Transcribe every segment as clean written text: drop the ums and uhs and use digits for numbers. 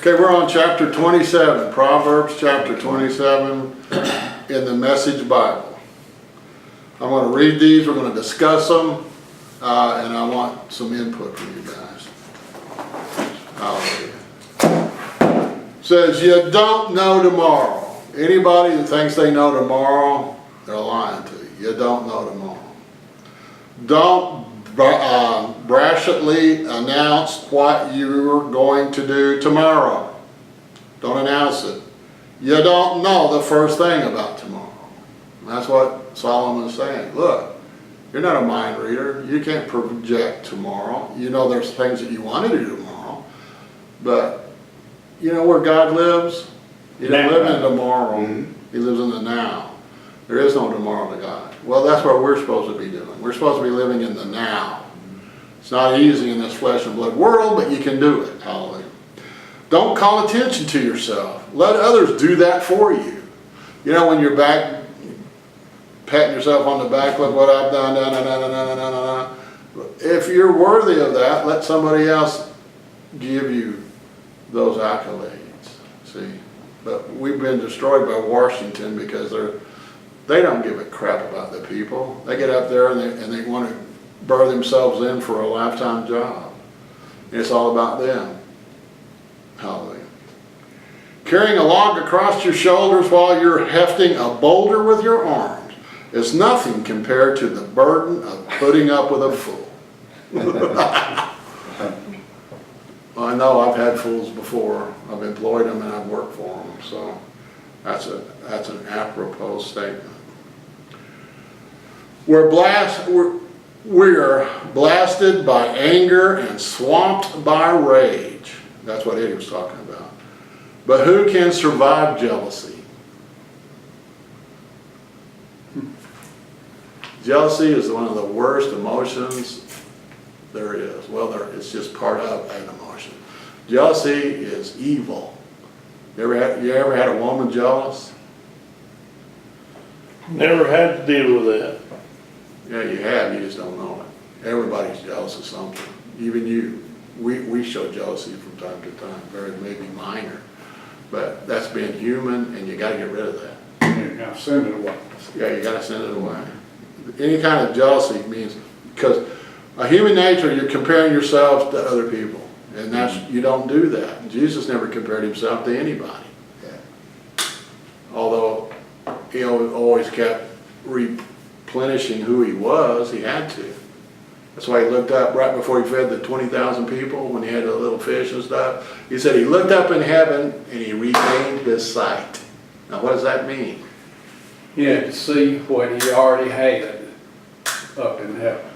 Okay, we're on chapter 27, Proverbs chapter 27 in the Message Bible. I'm going to read these, we're going to discuss them, and I want some input from you guys. Hallelujah. It says, you don't know tomorrow. Anybody that thinks they know tomorrow, they're lying to you. You don't know tomorrow. Don't brashly announce what you're going to do tomorrow. Don't announce it. You don't know the first thing about tomorrow. That's what Solomon is saying. Look, you're not a mind reader. You can't project tomorrow. You know there's things that you want to do tomorrow. But you know where God lives? He doesn't live in tomorrow. He lives in the now. There is no tomorrow to God. Well, that's what we're supposed to be doing. We're supposed to be living in the now. It's not easy in this flesh and blood world, but you can do it. Hallelujah. Don't call attention to yourself. Let others do that for you. You know, when you're back, patting yourself on the back, look what I've done, if you're worthy of that, let somebody else give you those accolades. See? But we've been destroyed by Washington because they don't give a crap about the people. They get up there and they want to burr themselves in for a lifetime job. And it's all about them. Hallelujah. Carrying a log across your shoulders while you're hefting a boulder with your arms is nothing compared to the burden of putting up with a fool. Well, I know I've had fools before. I've employed them and I've worked for them. So that's an apropos statement. We're blasted by anger and swamped by rage. That's what Eddie was talking about. But who can survive jealousy? Jealousy is one of the worst emotions there is. Well, it's just part of an emotion. Jealousy is evil. You ever had a woman jealous? Never had to deal with that. Yeah, you have. You just don't know it. Everybody's jealous of something. Even you. We show jealousy from time to time. Very maybe minor, but that's being human, and you got to get rid of that. You got to send it away. Yeah, you got to send it away. Any kind of jealousy means, because a human nature, you're comparing yourself to other people, and you don't do that. Jesus never compared himself to anybody. Although he always kept replenishing who he was, he had to. That's why he looked up right before he fed the 20,000 people when he had the little fish and stuff. He said he looked up in heaven and he regained his sight. Now what does that mean? He had to see what he already had up in heaven.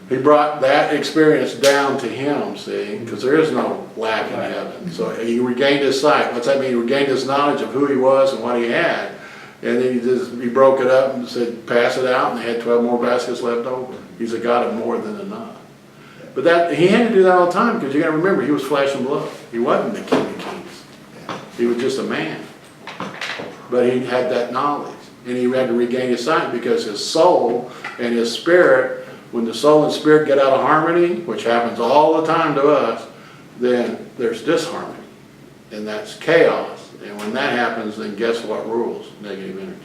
He brought that experience down to him, see, because there is no lack in heaven. So he regained his sight. What's that mean? He regained his knowledge of who he was and what he had. And then he broke it up and said, pass it out, and they had 12 more baskets left over. He's a God of more than enough. But he had to do that all the time, because you got to remember, he was flesh and blood. He wasn't the King of Kings. He was just a man. But he had that knowledge. And he had to regain his sight because his soul and his spirit, when the soul and spirit get out of harmony, which happens all the time to us, then there's disharmony. And that's chaos. And when that happens, then guess what rules? Negative energy.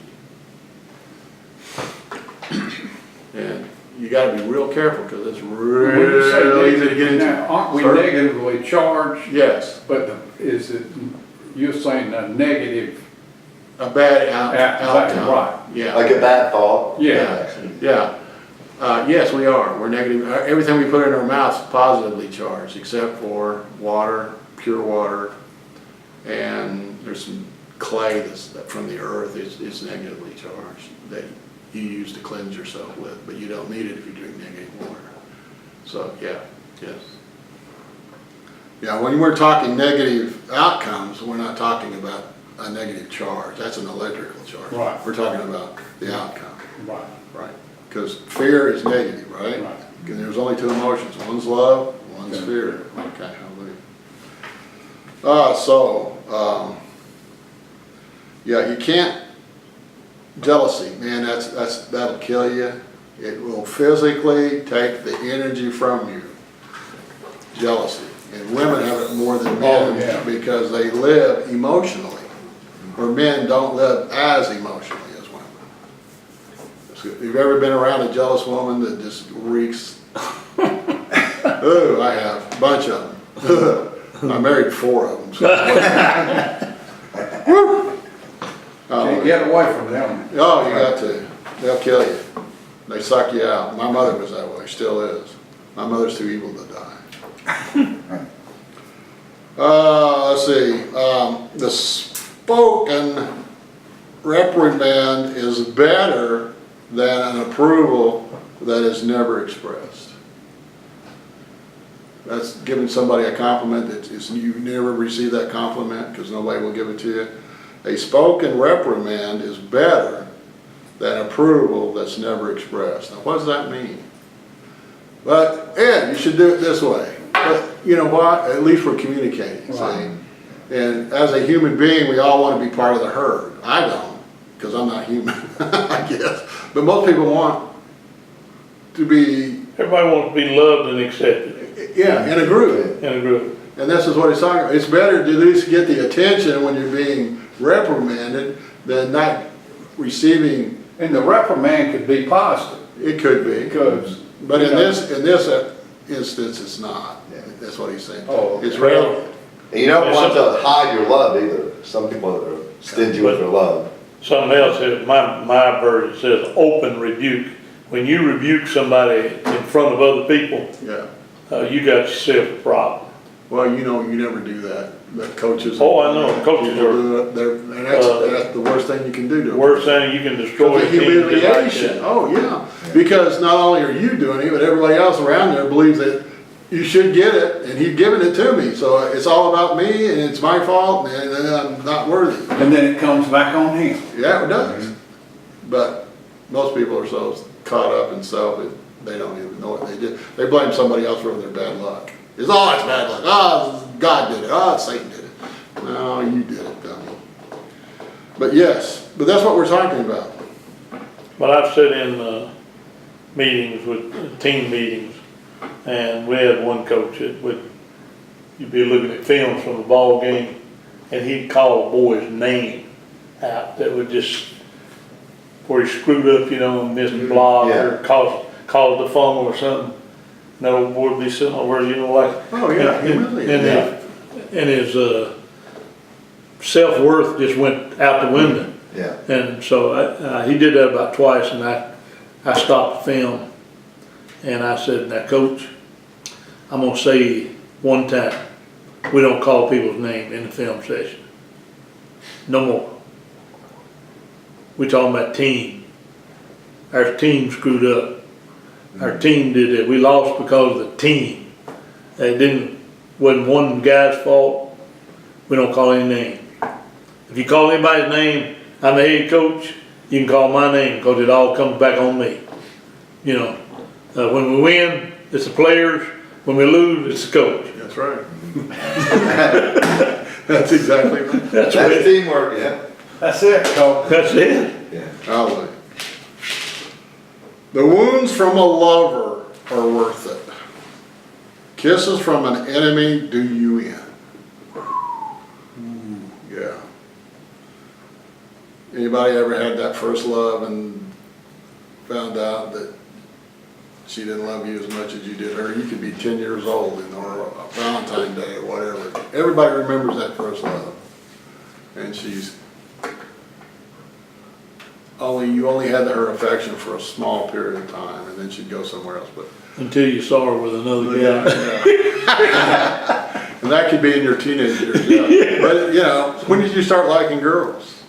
And you got to be real careful, because it's real easy to get into. Now, aren't we negatively charged? Yes. But is it, you're saying a negative? A bad outcome. Right. Yeah. Like a bad thought? Yeah. Yeah. Yes, we are. We're negative. Everything we put in our mouth is positively charged, except for water, pure water, and there's some clay that's from the earth is negatively charged that you use to cleanse yourself with, but you don't need it if you drink negative water. So yes. Yeah, when we're talking negative outcomes, we're not talking about a negative charge. That's an electrical charge. Right. We're talking about the outcome. Right. Right. Because fear is negative, right? Right. And there's only two emotions. One's love, one's fear. Okay, yeah, you can't, jealousy, man, that'll kill you. It will physically take the energy from you. Jealousy. And women have it more than Oh, men yeah. because they live emotionally, where men don't live as emotionally as women. You've ever been around a jealous woman that just reeks? Oh, I have, a bunch of them. I married 4 of them. So. Can't get away from them. Oh, you got to. They'll kill you. They suck you out. My mother was that way, still is. My mother's too evil to die. Let's see. The spoken reprimand is better than an approval that is never expressed. That's giving somebody a compliment that is, you never receive that compliment because nobody will give it to you. A spoken reprimand is better than approval that's never expressed. Now, what does that mean? But, Ed, you should do it this way. But you know what? At least we're communicating, Right. see? And as a human being, we all want to be part of the herd. I don't, because I'm not human, I guess. But most people want to be, Everybody wants to be loved and accepted yeah, in a group. in a group. And this is what he's talking about. It's better to at least get the attention when you're being reprimanded than not receiving. And the reprimand could be positive, It could be. because. But you in know, this instance, it's not. That's what he's saying. Oh, It's okay. real. And you don't want to hide your love either. Some people are stingy with their love. Something else, my version says open rebuke. When you rebuke somebody in front of other people, Yeah. you got yourself a problem. Well, you know, you never do that. The coaches. Oh, I know. Coaches people are- do it. And that's the worst thing you can do to them. Worst thing, you can destroy The a team just like humiliation. that. Oh, yeah. Because not only are you doing it, but everybody else around there believes that you should get it, and he's giving it to me. So it's all about me, and it's my fault, and I'm not worthy. And then it comes back on him. Yeah, it does. But most people are so caught up in self that they don't even know what they did. They blame somebody else for their bad luck. It's, oh, it's bad luck. Oh, God did it. Oh, Satan did it. No, you did it, dummy. But yes, but that's what we're talking about. But I've sat in meetings team meetings, and we had one coach that you'd be looking at films from the ball game, and he'd call a boy's name out that would just, where he screwed up, you know, and missed a block, Yeah. or caused a fumble or something. And that old boy would be sitting over, you know, like. Oh, yeah, humiliating. And his self-worth just went out the window. Yeah. And so he did that about twice, and I stopped the film, and I said, now coach, I'm gonna say one time, we don't call people's name in the film session. No more. We talking about team. Our team screwed up. Our team did it. We lost because of the team. Wasn't one guy's fault. We don't call any name. If you call anybody's name, I'm the head coach, you can call my name because it all comes back on me. You know, when we win, it's the players. When we lose, it's the coach. That's right. That's exactly right. That's That's it. teamwork, yeah. That's it, coach. That's it. Yeah. Hallelujah. The wounds from a lover are worth it. Kisses from an enemy do you in. Yeah. Anybody ever had that first love and found out that she didn't love you as much as you did her? You could be 10 years old or Valentine's Day or whatever. Everybody remembers that first love. And you only had her affection for a small period of time, and then she'd go somewhere else. But Until you saw her with another guy. And that could be in your teenage years, yeah. But, you know, when did you start liking girls?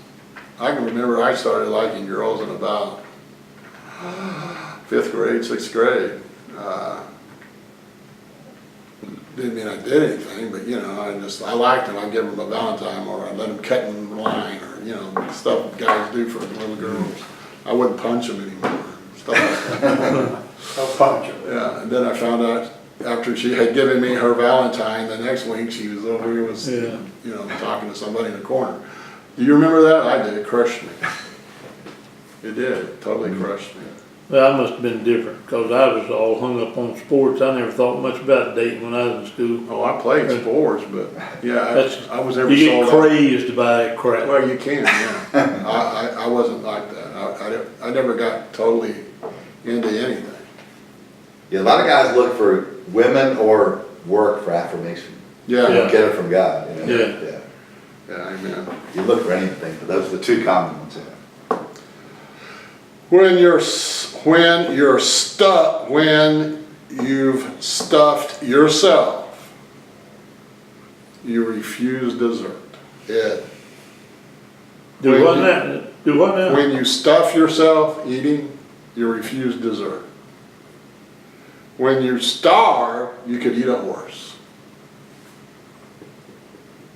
I can remember I started liking girls in about 5th grade, 6th grade. Didn't mean I did anything, but, you know, I liked them. I'd give them a Valentine, or I'd let them cut in line, or, you know, stuff guys do for little girls. I wouldn't punch them anymore, stuff like that. I'll punch him. Yeah, and then I found out after she had given me her Valentine, the next week she was over here you know, talking to somebody in the corner. Do you remember that? I did. It crushed me. It did. It totally crushed me. Well, I must have been different, cause I was all hung up on sports. I never thought much about dating when I was in school. Oh, I played sports, but yeah, That's- I was never You get sold out. crazed by that crap. Well, you can, yeah. I wasn't like that. I never got totally into anything. Yeah, a lot of guys look for women or work for affirmation. Yeah, They Yeah. don't get it from God, you know? Yeah. yeah, amen. You look for anything, but those are the two common ones, yeah. When you've stuffed yourself, you refuse dessert. Ed, Do what now? Do what now? when you stuff yourself eating, you refuse dessert. When you starve, you could eat a horse.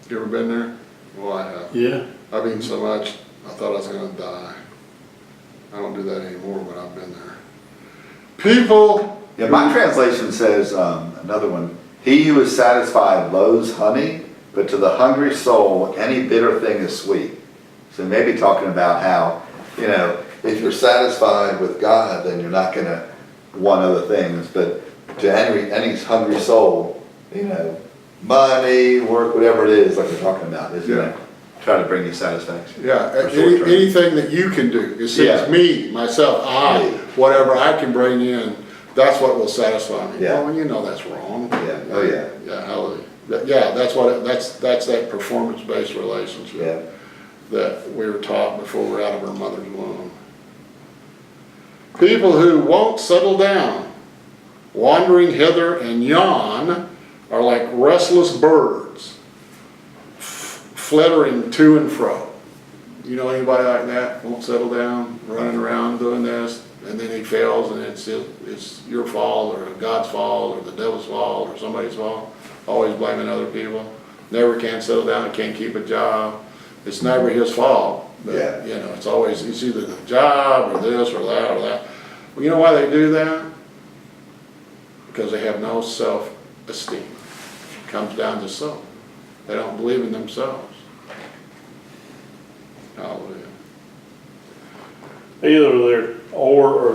You ever been there? Well, I have. Yeah. I've eaten so much, I thought I was gonna die. I don't do that anymore, but I've been there. People. Yeah, my translation says, another one, he who is satisfied loathes honey, but to the hungry soul, any bitter thing is sweet. So maybe talking about how, you know, if you're satisfied with God, then you're not gonna want other things, but to any hungry soul, you know, money, work, whatever it is, like we're talking about, is gonna try to bring you satisfaction. Yeah, For short term. anything that you can do. It says Yeah. me, myself, I, Me. whatever I can bring in, that's what will satisfy me. Yeah. Well, you know that's wrong. Yeah, oh yeah, Yeah, hallelujah. Yeah, that's that performance-based relationship yeah. that we were taught before we're out of our mother's womb. People who won't settle down, wandering hither and yon, are like restless birds, fluttering to and fro. You know anybody like that? Won't settle down, running around doing this, and then he fails, and it's your fault, or God's fault, or the devil's fault, or somebody's fault. Always blaming other people. Never can settle down, can't keep a job. It's never his fault, but Yeah. you know, it's either the job or this or that or that. Well, you know why they do that? Because they have no self-esteem. It comes down to self. They don't believe in themselves. Hallelujah. Either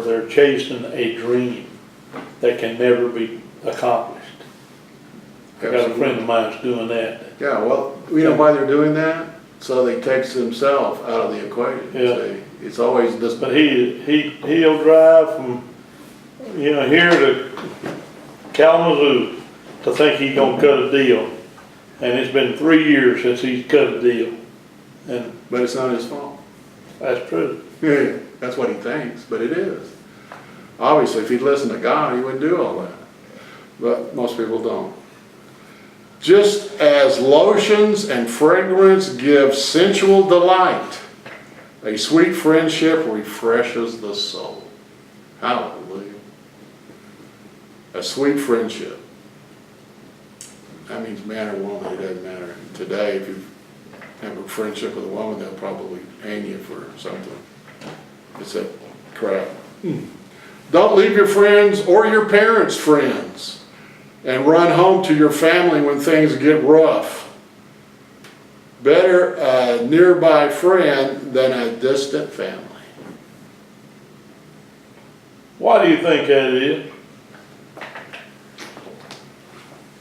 they're chasing a dream that can never be accomplished. I got a friend of mine that's doing that. Yeah, well, you know why they're doing that? So they takes themselves out of the equation. Yeah. See? It's always this. But he'll drive from, you know, here to Kalamazoo to think he's gonna cut a deal. And it's been 3 years since he's cut a deal. And But it's not his fault. that's true. Yeah, that's what he thinks, but it is. Obviously, if he'd listened to God, he wouldn't do all that. But most people don't. Just as lotions and fragrance give sensual delight, a sweet friendship refreshes the soul. Hallelujah. A sweet friendship. That means man or woman, it doesn't matter. Today, if you have a friendship with a woman, they'll probably hang you for something. It's that crap. Don't leave your friends or your parents' friends and run home to your family when things get rough. Better a nearby friend than a distant family. Why do you think that is?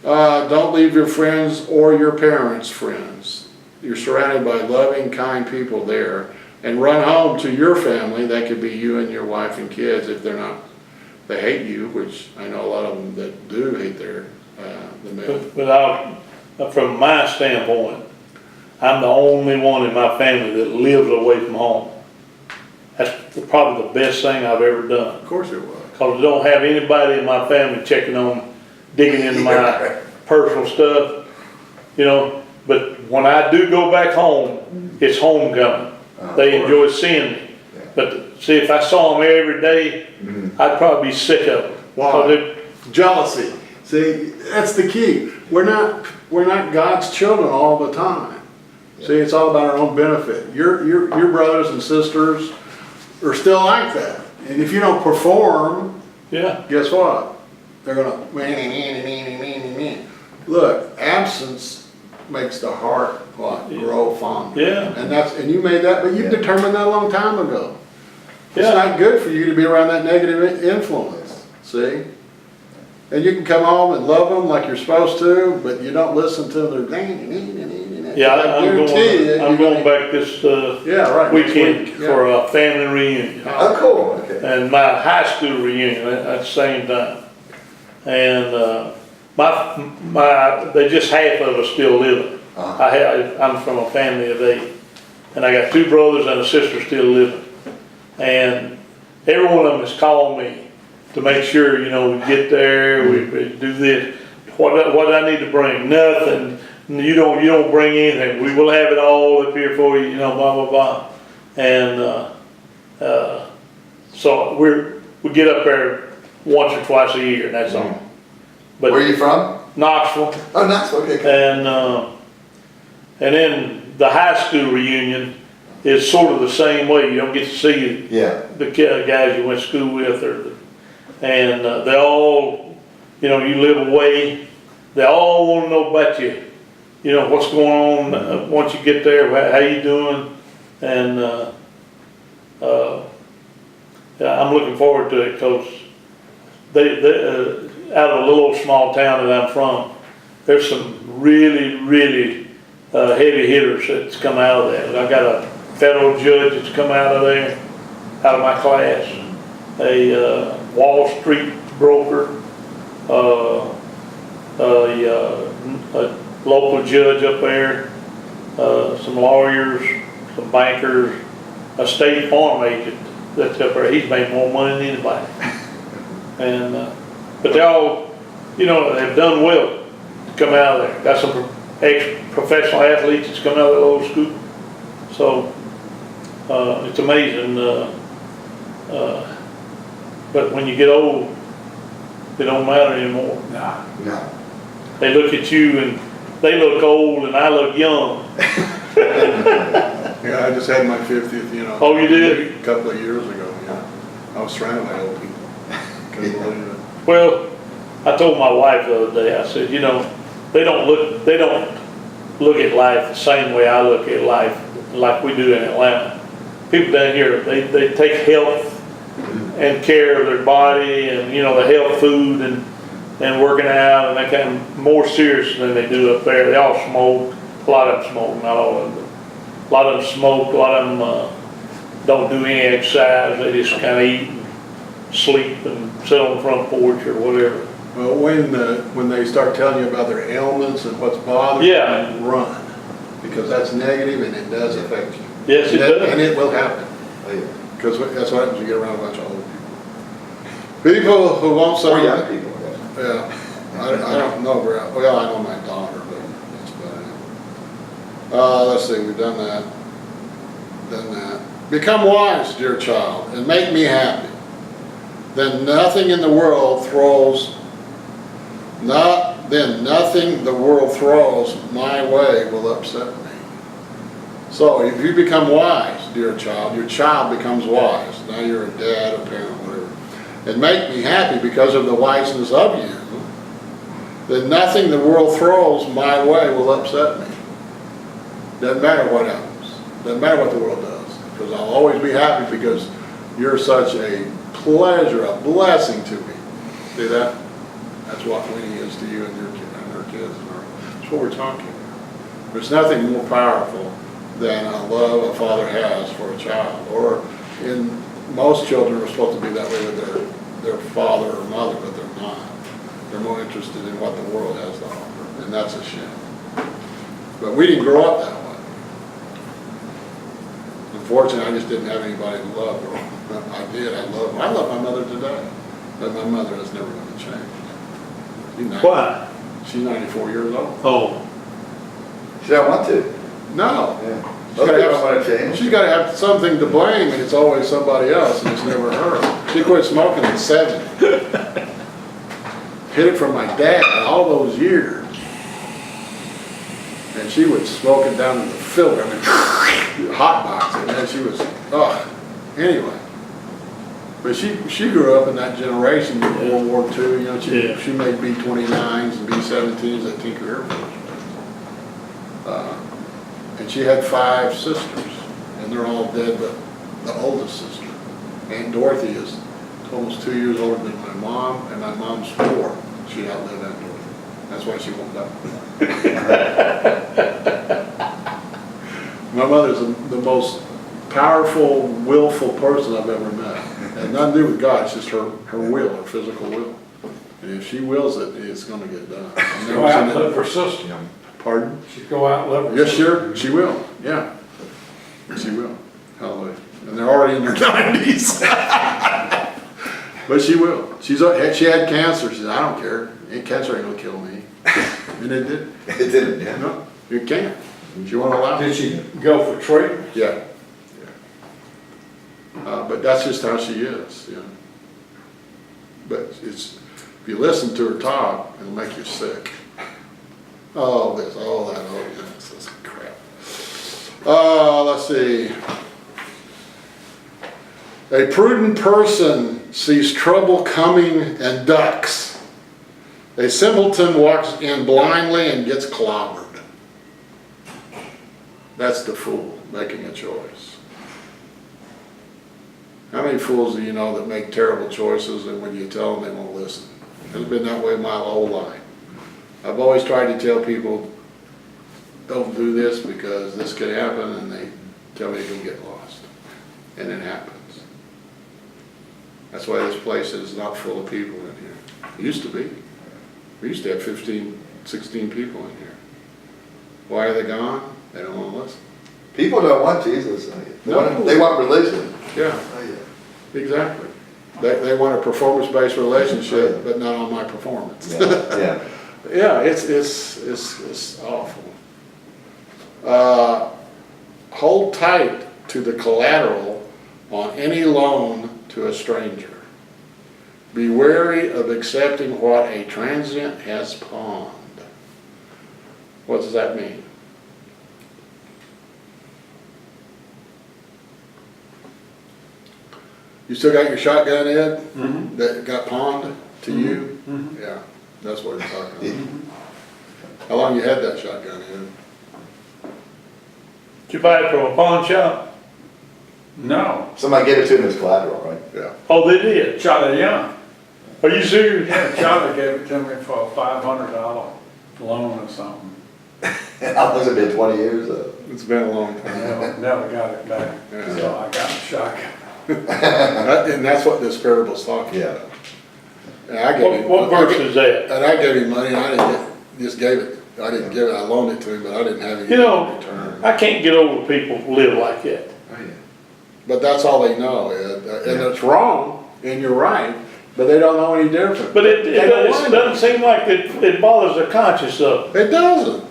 Don't leave your friends or your parents' friends. You're surrounded by loving, kind people there. And run home to your family. That could be you and your wife and kids if they're not, they hate you, which I know a lot of them that do hate the men. But from my standpoint, I'm the only one in my family that lives away from home. That's probably the best thing I've ever done. Of course it was. Because I don't have anybody in my family checking on, digging into my personal stuff, you know. But when I do go back home, it's homecoming. They enjoy seeing me. But see, if I saw them every day, I'd probably be sick of them. Why? Jealousy. See, that's the key. We're not God's children all the time. See, it's all about our own benefit. Your brothers and sisters are still like that. And if you don't perform, Yeah. guess what? They're gonna look. Absence makes the heart what? Grow fonder. Yeah. And you made that, but you determined that a long time ago. It's not good for you to be around that negative influence, see? And you can come home and love them like you're supposed to, but you don't listen to their. Yeah, I guarantee you, I'm you're going back this, Yeah, right. next weekend week, for a family reunion. Oh, cool, okay. And my high school reunion at the same time. And, they just half of us still living. I'm from a family of 8. And I got 2 brothers and a sister still living. And every one of them has called me to make sure, we get there, we do this. What do I need to bring? Nothing. You don't bring anything. We will have it all up here for you, blah, blah, blah. And, so we get up there once or twice a year, and that's all. But Where are you from? Knoxville. Oh, nice, okay. And then the high school reunion is sort of the same way. You don't get to see Yeah, the guys you went to school with, and they all, you live away. They all want to know about you. What's going on once you get there. How you doing? And I'm looking forward to it because they out of a little small town that I'm from, there's some really, really heavy hitters that's come out of there. I got a federal judge that's come out of there, out of my class, a Wall Street broker, a local judge up there, some lawyers, some bankers, a State Farm agent that's up there. He's made more money than anybody. And but they all, have done well to come out of there. Got some ex-professional athletes that's come out of that little school. So it's amazing. But when you get old, it don't matter anymore. no. They look at you and they look old and I look young. Yeah, I just had my 50th, Oh, you did? a couple of years ago, I was surrounded by old people. Couldn't believe it. Well, I told my wife the other day, I said, they don't look at life the same way I look at life like we do in Atlanta. People down here, they take health and care of their body and, the health food and working out and that kind of more serious than they do up there. They all smoke. A lot of them smoke, not all of them. A lot of them smoke, a lot of them don't do any exercise. They just kind of eat and sleep and sit on the front porch or whatever. Well, when they start telling you about their ailments and what's bothering Yeah. you, run. Because that's negative and it does affect you. Yes, it does. And it will happen. Oh, yeah. Because that's what happens when you get around a bunch of old people. People who want Or something. young people, yeah. Yeah. I don't know, well, I know my daughter, but that's about it. Let's see, we've done that. Become wise, dear child, and make me happy. Then nothing in the world throws my way will upset me. So if you become wise, dear child, your child becomes wise. Now you're a dad, a parent, whatever. And make me happy because of the wiseness of you. Then nothing the world throws my way will upset me. Doesn't matter what happens. Doesn't matter what the world does. Because I'll always be happy because you're such a pleasure, a blessing to me. See that? That's what Winnie is to you and your kids. That's what we're talking about. There's nothing more powerful than a love a father has for a child. Or in most children are supposed to be that way with their father or mother, but they're not. They're more interested in what the world has to offer, and that's a shame. But we didn't grow up that way. Unfortunately, I just didn't have anybody to love her. I did. I love my mother today, but my mother is never going to change. Why? She's 94 years old. Oh, She don't want to. No. Yeah. She's Most gotta people have- want to change. She's got to have something to blame, and it's always somebody else, and it's never her. She quit smoking at 70. Hid it from my dad all those years. And she would smoke it down in the filter, hot box it, and then she was, anyway. But she grew up in that generation of World War II, Yeah. she made B-29s and B-17s at Tinker Air Force. And she had 5 sisters, and they're all dead, but the oldest sister Aunt Dorothy is almost 2 years older than my mom, and my mom's 4. She outlived Aunt Dorothy. That's why she won't die. My mother's the most powerful, willful person I've ever met. And nothing to do with God, it's just her will, her physical will. And if she wills it, it's gonna get done. I've She'll never go out seen and live it. her sister. Pardon? She'll go out and live her Yes, sister. sure, she will, yeah. She will, hallelujah. And they're already in their 90s. But she will. She had cancer, she said, I don't care, cancer ain't gonna kill me. And it did. It didn't, yeah. No, you can't. She won't allow it. Did she go for treatment? Yeah. But that's just how she is, you know. But if you listen to her talk, it'll make you sick. Oh, this, all that, oh, yeah, this is crap. Let's see. A prudent person sees trouble coming and ducks. A simpleton walks in blindly and gets clobbered. That's the fool making a choice. How many fools do you know that make terrible choices and when you tell them they won't listen? It's been that way my whole life. I've always tried to tell people, don't do this because this could happen, and they tell me you're gonna get lost. And it happens. That's why this place is not full of people in here. It used to be. We used to have 15, 16 people in here. Why are they gone? They don't want to listen. People don't want Jesus. No. They want religion. Yeah, Oh, yeah. exactly. They want a performance-based relationship, but not on my performance. Yeah. Yeah, it's awful. Hold tight to the collateral on any loan to a stranger. Be wary of accepting what a transient has pawned. What does that mean? You still got your shotgun, Ed? Mm-hmm. That got pawned to you? Mhm. Yeah, that's what we're talking about. How long you had that shotgun, Ed? Did you buy it from a pawn shop? No. Somebody gave it to him as collateral, right? Yeah. Oh, they did? Charlie Young. Are you serious? Yeah, Charlie gave it to me for a $500 loan or something. How long's it been, 20 years though? It's been a long time. Never got it back. Yeah. So I got a shotgun. And that's what this parable's talking Yeah. about. And I gave him, What verse is that? and I gave him money, and I didn't just gave it. I didn't give it, I loaned it to him, but I didn't have any You know, in return. I can't get over people who live like that. Oh, yeah. But that's all they know, Ed. And it's wrong, and you're right, but they don't know any different. But it They don't doesn't, wanna doesn't seem like it bothers their conscience of. know. It doesn't.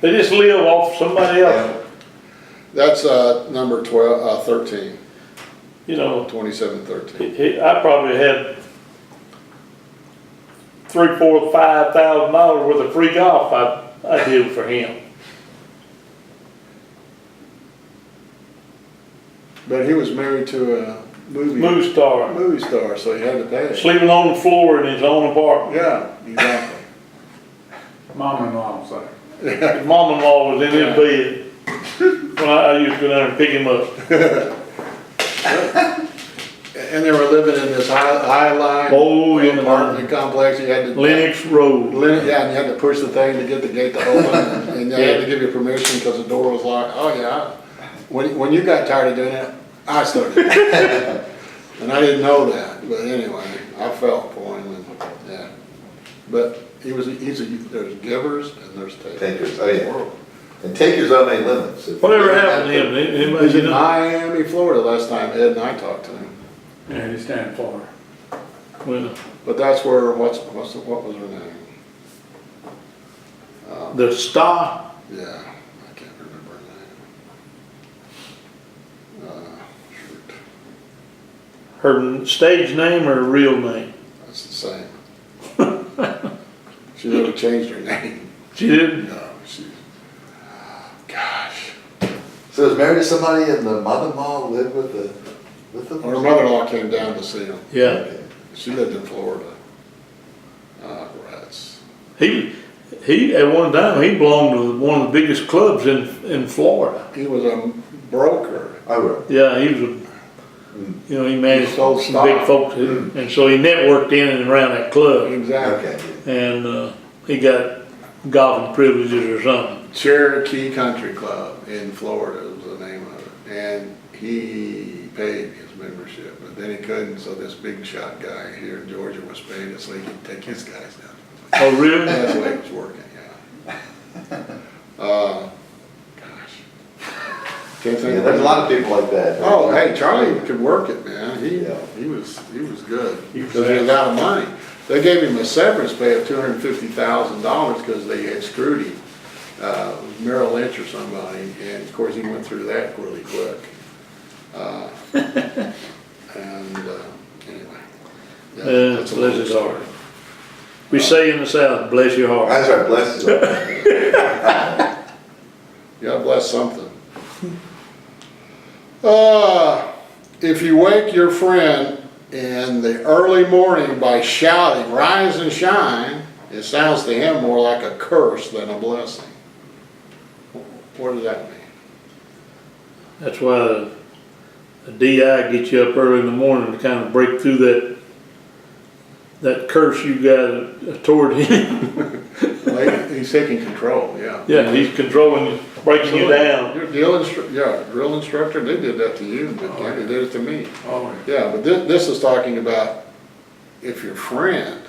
They just live off somebody else. That's number 13, You know, 2713. I probably had $3,000, $4,000, $5,000 worth of free golf I did for him. But he was married to a Movie star, movie star, so he had to pay it. sleeping on the floor in his own apartment. Yeah, exactly. Mom-in-law was like, His mom-in-law was in his bed when I used to go down and pick him up. And they were living in this high line Oh, yeah. apartment complex. You had to Lennox Road. Yeah, and you had to push the thing to get the gate to open, and they had to give you permission because the door was locked. Oh yeah. When you got tired of doing it, I started. And I didn't know that, but anyway, I felt for him, and yeah. But there's givers and there's takers. Takers, oh, yeah. And takers don't make limits. Whatever happened to him? He Anybody was in know? Miami, Florida last time Ed and I talked to him. yeah, he's down in Florida. Well, But that's where, what was her name? the star, Yeah, I can't remember her name. Shoot, her stage name or real name? that's the same. She never changed her name. She didn't? No, gosh. So was married to somebody and the mother-in-law lived with them? Well, her mother-in-law came down to see him. Yeah. Okay. She lived in Florida. Rats. He, at one time, he belonged to one of the biggest clubs in Florida. He was a broker. Oh, right. Yeah, he was You know, he managed Sold some big stock. folks, and so he networked in and around that club, Exactly. Okay. and, he got golfing privileges or something. Cherokee Country Club in Florida was the name of it, and he paid his membership, but then he couldn't, so this big shot guy here in Georgia was paying it so he could take his guys down. Oh, really? That's the way it was working, yeah. Gosh. Can't think Yeah, of there's a it. lot of people like that. Oh, hey, Charlie could work it, man. Yeah. He was good, because he was out of money. They gave him a severance pay of $250,000 because they had screwed him, Merrill Lynch or somebody, and of course he went through that really quick. Anyway. Yeah, that's a Bless long his story. heart. We say in the South, bless your heart. That's right, bless you. God bless something. If you wake your friend in the early morning by shouting, "Rise and shine," it sounds to him more like a curse than a blessing. What does that mean? That's why a DI gets you up early in the morning to kind of break through that curse you got toward him. Well, he's taking control, yeah. Yeah, he's controlling you, breaking you down. Your drill instructor, they did that to you, but they did it to me. Oh, Yeah, but this is talking about if your friend,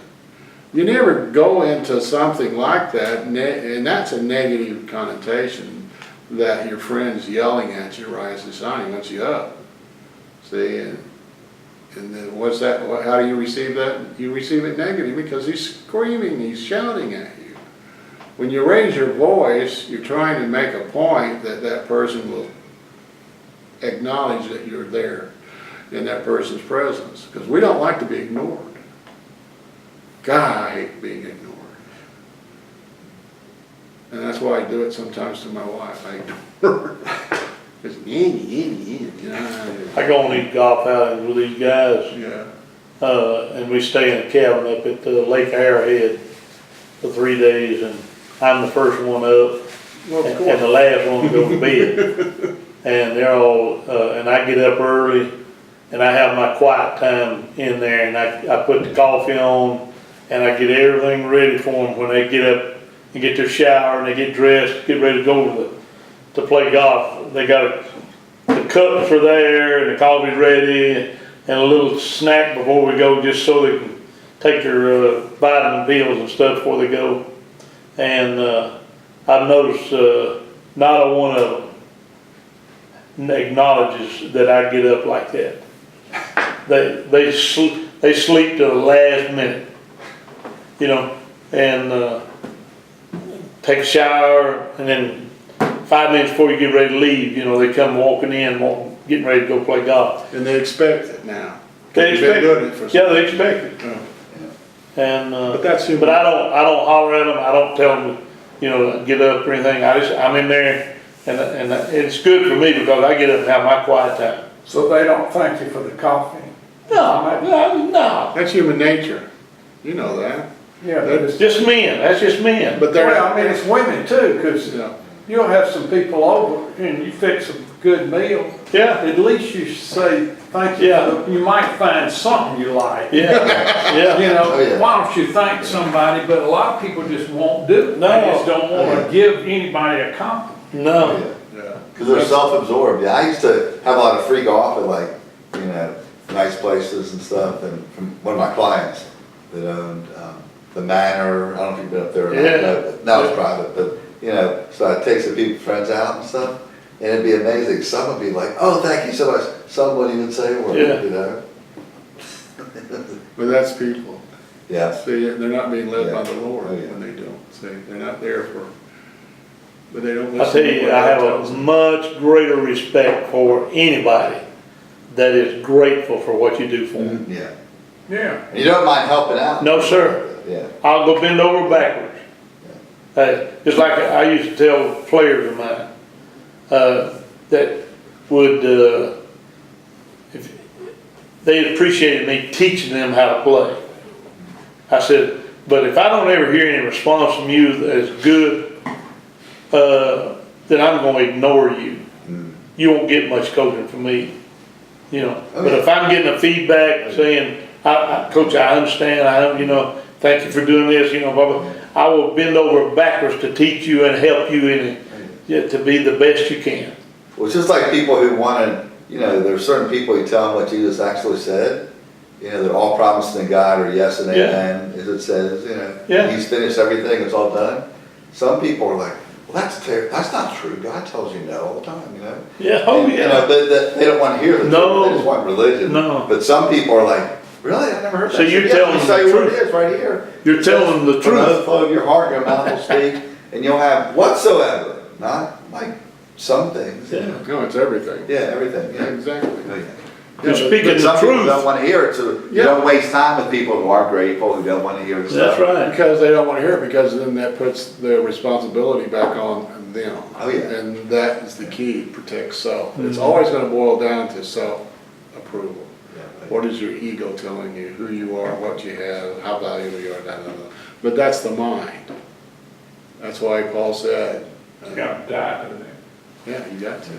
you never go into something like that, and that's a negative connotation, that your friend's yelling at you, rise and shine, he wants you up. See, and then what's that, how do you receive that? You receive it negatively because he's screaming, he's shouting at you. When you raise your voice, you're trying to make a point that that person will acknowledge that you're there in that person's presence, because we don't like to be ignored. God, I hate being ignored. And that's why I do it sometimes to my wife. I ignore her. It's you know. I go on these golf outings with these guys, Yeah. and we stay in a cabin up at Lake Arrowhead for 3 days, and I'm the first one up, Well, of and course. the last one to go to bed. And they're all, and I get up early, and I have my quiet time in there, and I put the coffee on, and I get everything ready for them when they get up and get their shower, and they get dressed, get ready to go to play golf. They got the cups are there, and the coffee's ready, and a little snack before we go, just so they can take their vitamin pills and stuff before they go. And I've noticed not a one of them acknowledges that I get up like that. They sleep to the last minute, you know, and take a shower, and then 5 minutes before you get ready to leave, you know, they come walking in, getting ready to go play golf. And they expect it now. They You've been expect doing it. it for Yeah, so they expect it. Yeah. And But that's human. but I don't holler at them. I don't tell them to, you know, get up or anything. I'm in there, and it's good for me because I get up and have my quiet time. so they don't thank you for the coffee? No, That's human nature. You know that. Yeah, but it's, just men. That's just men. But they're, well, I mean, it's women too, because you know, you'll have some people over and you fix a good meal. Yeah, At least you say thank you. Yeah. You might find something you like. yeah, yeah. You know, Oh, yeah. why don't you thank somebody? But a lot of people just won't do it. No. They just don't want Yeah. to give anybody a compliment. No. Yeah. yeah. Because they're self-absorbed. Yeah, I used to have a lot of free golf at, like, you know, nice places and stuff, and from one of my clients that owned the Manor. I don't know if you've been up there or not. Yeah. No, now it's private, but you know, so I'd take some people, friends out and stuff, and it'd be amazing. Some would be like, "Oh, thank you so much." Some wouldn't even say a word. Yeah. You know. But that's people. Yeah. See, they're not being led by Yeah. the Lord Oh, yeah. when they don't. See, they're not there for, but they don't I listen. tell to you, what I God have tells a them. much greater respect for anybody that is grateful for what you do for them. Yeah. Yeah. And you don't mind helping out. No, sir. Yeah. I'll go bend over backwards. Hey, just like I used to tell players of mine that would, if they appreciated me teaching them how to play. I said, but if I don't ever hear any response from you that is good, then I'm going to ignore you. Mm. You won't get much coaching from me. you know. Oh, But yeah. if I'm getting a feedback saying, Coach, I understand, you know, thank you for doing this, you know, blah, blah, I will bend over backwards to teach you and help you in it, yeah, to be the best you can. Well, it's just like people who want to, you know, there's certain people who tell them what Jesus actually said. You know, they're all promised in God or yes and Yeah. amen, as it says, you know. Yeah. He's finished everything, it's all done. Some people are like, well, that's not true. God tells you no all the time, you know. Yeah, oh And, you know, yeah. but they don't want to hear the No. truth, they just want religion. No. But some people are like, really, I never heard that. So you're Yeah, telling let me them tell the you what it truth. is right here. You're telling them the From the truth. overflow of your heart, your mouth will speak, and you'll have whatsoever, not like some things. you Yeah. know. No, it's everything. Yeah, everything, Yeah, yeah. exactly. Yeah. You're but- speaking But the some people truth. don't want to hear it, so you Yeah. don't waste time with people who aren't grateful, who don't want to hear the stuff. That's right. Because they don't want to hear it, because then that puts the responsibility back on them. Oh, yeah. And that is the key, protect self. It's Mhm. always gonna boil down to self-approval. Yeah. What is your ego telling you, who you are, what you have, how valuable you are, da, da, da. But that's the mind. That's why Paul said, You gotta die to that. yeah, you got to.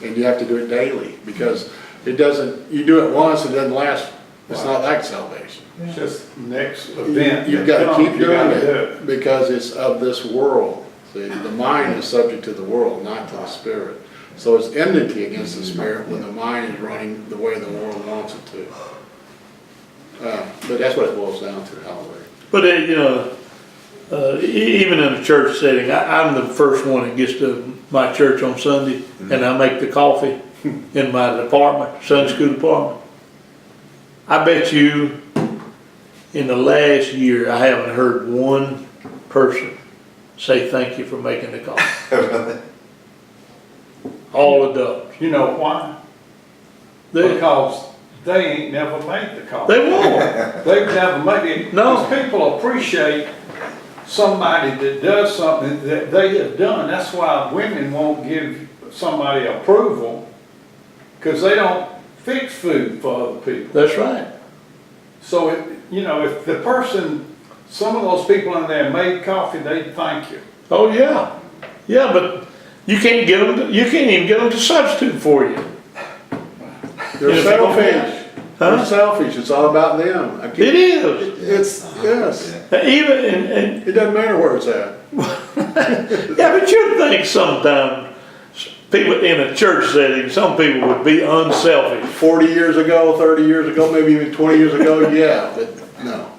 And you have to do it daily, because it doesn't, you do it once, it doesn't last. It's not like salvation. It's just next event. You've that got to comes, keep you doing gotta do it, because it's of this world. See, the mind is subject to the world, not to the spirit. So it's enmity against the spirit when the mind is running the way the world wants it to. But that's what it boils down to, hallelujah. But, you know, even in a church setting, I'm the first one that gets to my church on Sunday, and I make the coffee in my department, Sunday school department. I bet you in the last year, I haven't heard one person say thank you for making the coffee. All adults. You know why? They Because they ain't never made the coffee. won't. They've never made it. No. Because people appreciate somebody that does something that they have done. That's why women won't give somebody approval, because they don't fix food for other people. That's right. So, you know, if the person, some of those people in there made coffee, they'd thank you. Oh, yeah. Yeah, but you can't get them, you can't even get them to substitute for you. They're Yeah, selfish. Huh? They're selfish. It's all about them. It is. It's, yes. Even, and It doesn't matter where it's at. yeah, but you'd think sometimes people in a church setting, some people would be unselfish. 40 years ago, 30 years ago, maybe even 20 years ago, yeah, but no.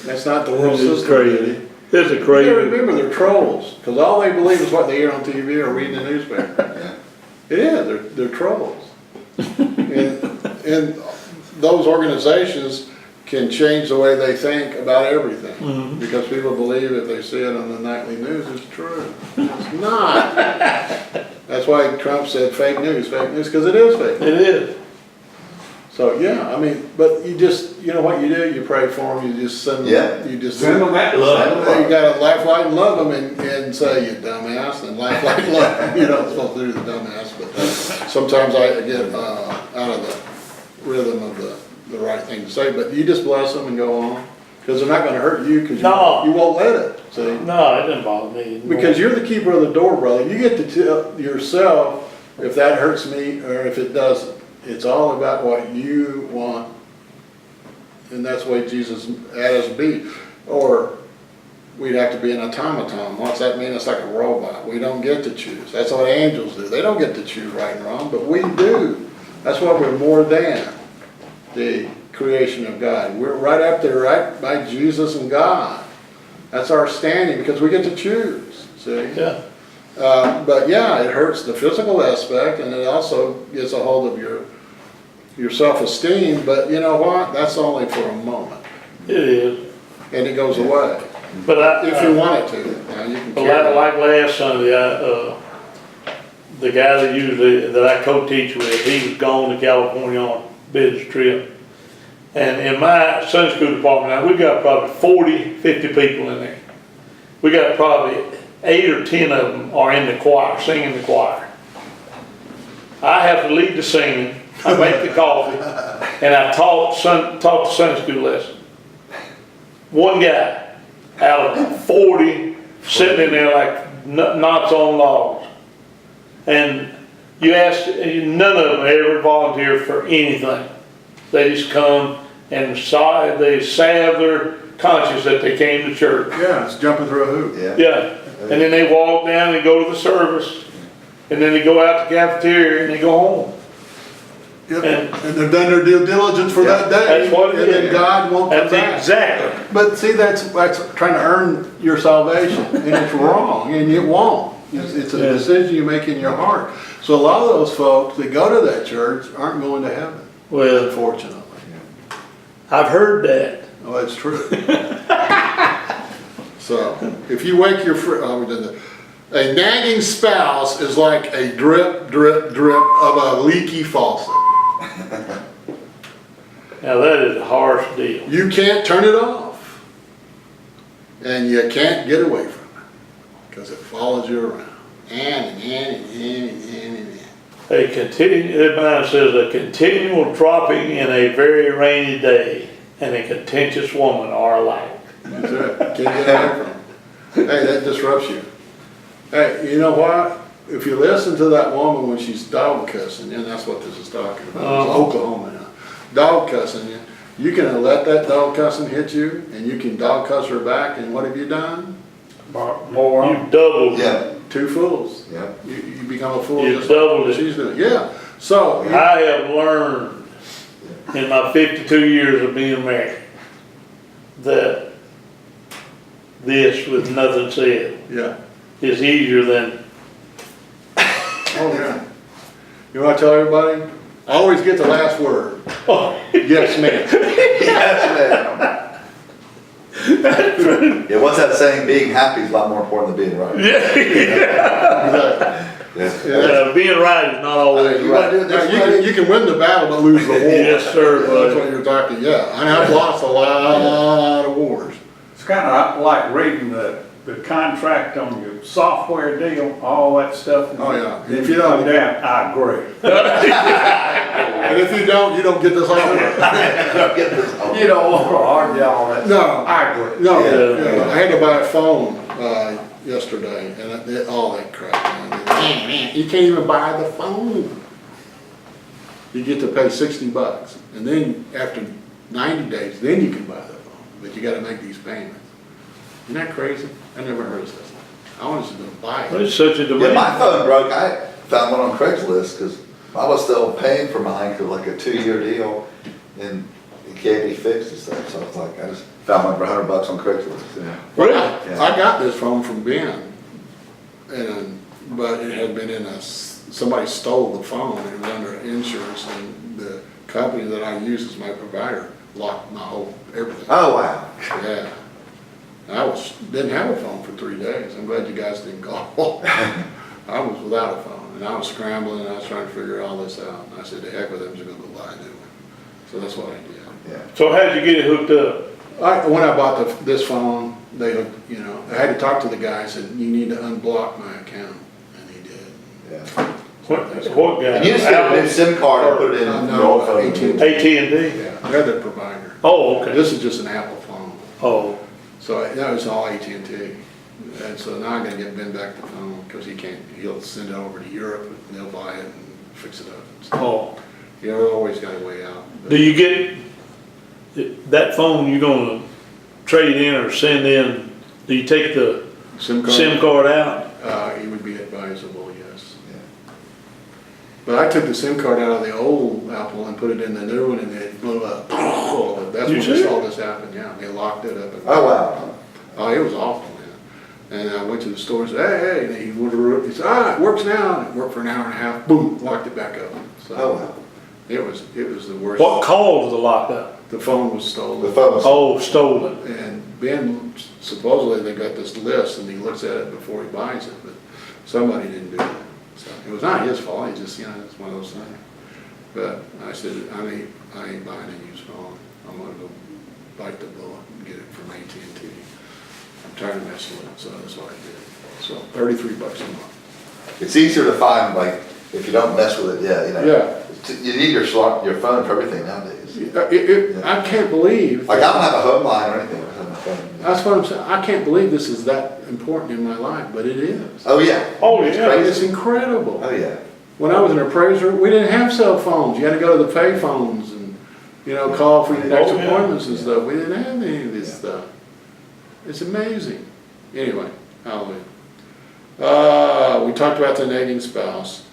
That's not the world This is system. crazy. This is You gotta crazy. remember, they're trolls, because all they believe is what they hear on TV or read in the newspaper. It is, they're trolls. And those organizations can change the way they think about everything. Mhm. Because people believe if they see it on the nightly news, it's true. It's not. That's why Trump said fake news, because it is fake. It is. So, yeah, I mean, but you just, you know what you do? You pray for them, you just send them, Yeah. you just Send them that love. You gotta laugh, light, and love them, and say, you dumbass, and laugh, light, and love them. You're not supposed to do the dumbass, but sometimes I get out of the rhythm of the right thing to say, but you just bless them and go on, because they're not gonna hurt you, because No. you won't let it, see? No, it doesn't bother me. Because you're the keeper of the door, brother. You get to tell yourself if that hurts me or if it doesn't. It's all about what you want. And that's the way Jesus had us be. Or we'd have to be an automaton. What's that mean? It's like a robot. We don't get to choose. That's what angels do. They don't get to choose right and wrong, but we do. That's why we're more than the creation of God. We're right up there, right by Jesus and God. That's our standing, because we get to choose, see? Yeah. But yeah, it hurts the physical aspect, and it also gets a hold of your self-esteem, but you know what? That's only for a moment, It is. and it goes away, But if you want it to. Now, you can carry it. like last Sunday, the guy that I co-teach with, he was gone to California on a business trip. And in my Sunday school department, now we got probably 40, 50 people in there. We got probably 8 or 10 of them are in the choir, singing the choir. I have to lead the singing, I make the coffee, and I taught the Sunday school lesson. One guy out of 40 sitting in there like knots on logs. And you ask, none of them ever volunteer for anything. They just come and they salve their conscience that they came to church. Yeah, it's jumping through a hoop. Yeah. Yeah, and then they walk down and go to the service, and then they go out to the cafeteria and they go home. Yep. And- And they've done their due diligence for that day. That's what it And then is. God won't come That's back. exactly. But see, that's trying to earn your salvation, and it's wrong, and it won't. It's a Yeah. decision you make in your heart. So a lot of those folks that go to that church aren't going to heaven, Well, unfortunately. I've heard that. Oh, that's true. So, if you wake your a nagging spouse is like a drip, drip, drip of a leaky faucet. Now that is a harsh deal. You can't turn it off. And you can't get away from it. Because it follows you around. And. The Bible says a continual dropping in a very rainy day and a contentious woman are alike. That's it. Can't get away from it. Hey, that disrupts you. Hey, you know what? If you listen to that woman when she's dog cussing you, and that's what this is talking about, it's Oklahoma now. Dog cussing you, you can let that dog cussing hit you, and you can dog cuss her back, and what have you done? More. You've doubled. Yeah, Two fools. yeah. You become a fool You've just like doubled what it. she's doing. Yeah. So, I have learned in my 52 years of being married that this with nothing said yeah. is easier than, Oh, yeah. You want to tell everybody? Always get the last word. oh, Yes, ma'am. Yeah, what's that saying? Being happy is a lot more important than being right. Exactly. Yeah. being right is not always You wanna right. do it Now, this you way? can win the battle but lose the war. Yes, sir, That's buddy. what you're talking, yeah. And I've lost a lot of wars. It's kind of like reading the contract on your software deal, all that stuff. Oh, yeah. Then If you you don't- come down, I agree. And if you don't get this offer. Get this on. You don't want to argue all that. No. I agree. No, Yeah. yeah, I had to buy a phone, yesterday, and all that crap, man. You can't even buy the phone. You get to pay $60, and then after 90 days, then you can buy the phone, but you gotta make these payments. Isn't that crazy? I never heard of this. I wanted to buy it. It's such a Yeah, debate. my phone broke. I found one on Craigslist because I was still paying for mine for like a 2-year deal, and it can't be fixed and stuff. So it's like I just found one for $100 on Craigslist. Yeah. Well, Yeah. I got this phone from Ben, but it had been somebody stole the phone, it was under insurance, and the company that I use as my provider locked my whole, everything. Oh wow. Yeah. Didn't have a phone for 3 days, I'm glad you guys didn't call. I was without a phone, and I was scrambling, and I was trying to figure all this out, and I said, the heck with it, I'm just gonna go buy a new one. So that's what I did. Yeah. So how'd you get it hooked up? When I bought this phone, I had to talk to the guy, said, you need to unblock my account, and he did. Yeah. What guy? And you just get a new SIM card and put it in No, your old phone. AT&T. AT&T? Yeah, they're the provider. Oh, okay. This is just an Apple phone, Oh, so that was all AT&T. And so now I'm gonna get Ben back the phone, because he'll send it over to Europe, and they'll buy it and fix it up. oh. You've always got a way out. Do you get, that phone you gonna trade in or send in, do you take the SIM SIM card out? It would be advisable, yes. Yeah. But I took the SIM card out of the old Apple and put it in the new one, and it blew up. That's You when did? all this happened, yeah. They locked it up. Oh wow. Oh, it was awful, man. And I went to the store and said, hey, and he said, it works now. And it worked for an hour and a half, boom, locked it back up. So Oh wow. it was the worst. What caused the lockup? The phone was stolen. The phone was. Oh, stolen. And Ben, supposedly they got this list and he looks at it before he buys it, but somebody didn't do that. So it was not his fault, he just, it's one of those things. But I said, I ain't buying a used phone. I'm gonna go bite the bullet and get it from AT&T. I'm tired of messing with it, so that's what I did. So $33 a month. It's easier to find like if you don't mess with it. Yeah. Yeah. You need your phone for everything nowadays. I can't believe. Like I don't have a home line or anything. I have my phone. That's what I'm saying, I can't believe this is that important in my life, but it is. Oh yeah. Oh, It's yeah. crazy. It's incredible. Oh yeah. When I was an appraiser, we didn't have cell phones. You had to go to the pay phones and, call for your next Oh, yeah. appointments and stuff. We didn't have any of this stuff. It's amazing. Anyway, hallelujah. We talked about the nagging spouse.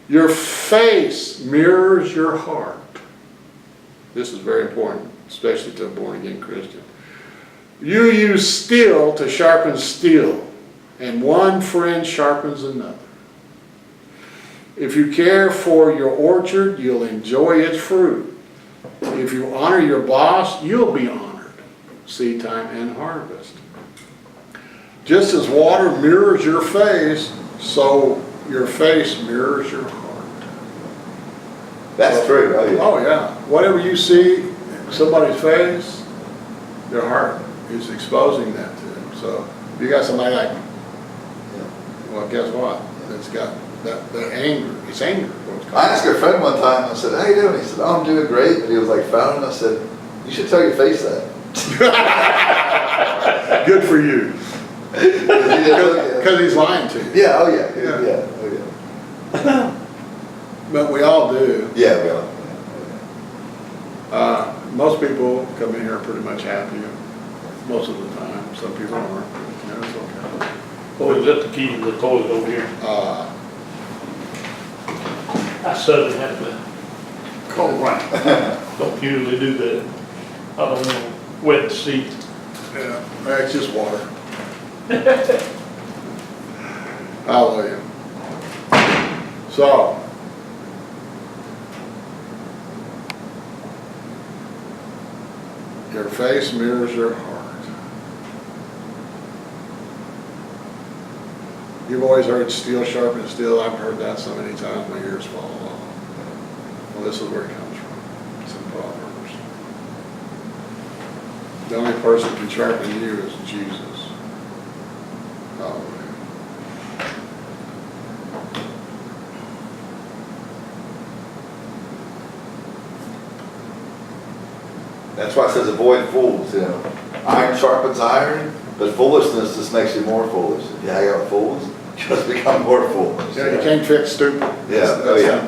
Your face mirrors your heart. This is very important, especially to a born-again Christian. You use steel to sharpen steel, and one friend sharpens another. If you care for your orchard, you'll enjoy its fruit. If you honor your boss, you'll be honored. Seed time and harvest. Just as water mirrors your face, so your face mirrors your heart. That's true, oh yeah. Oh yeah. Whatever you see in somebody's face, their heart is exposing that to them. So if you got somebody like, well, guess what? It's got that anger. It's anger. I asked a friend one time, I said, how you doing? He said, oh, I'm doing great. And he was like frowning. I said, you should tell your face that. Good for you. Because he's lying to you. Yeah, oh yeah, Yeah. yeah, oh yeah. But we all do. Yeah, we are. Most people come in here pretty much happy most of the time. Some people aren't. It's okay. Oh, is that the key to the toilet over here? I suddenly had to go right. Don't usually do that. I don't want to wet the seat. Yeah, it's just water. Hallelujah. So, your face mirrors your heart. You've always heard steel sharpens steel. I've heard that so many times, my ears fall off. Well, this is where it comes from. It's in Proverbs. The only person who can sharpen you is Jesus. Hallelujah. That's why it says avoid fools, Iron sharpens iron, but foolishness just makes you more foolish. If you hang out with fools, you just become more foolish. Yeah, you can't fix stupid. Yeah, oh yeah.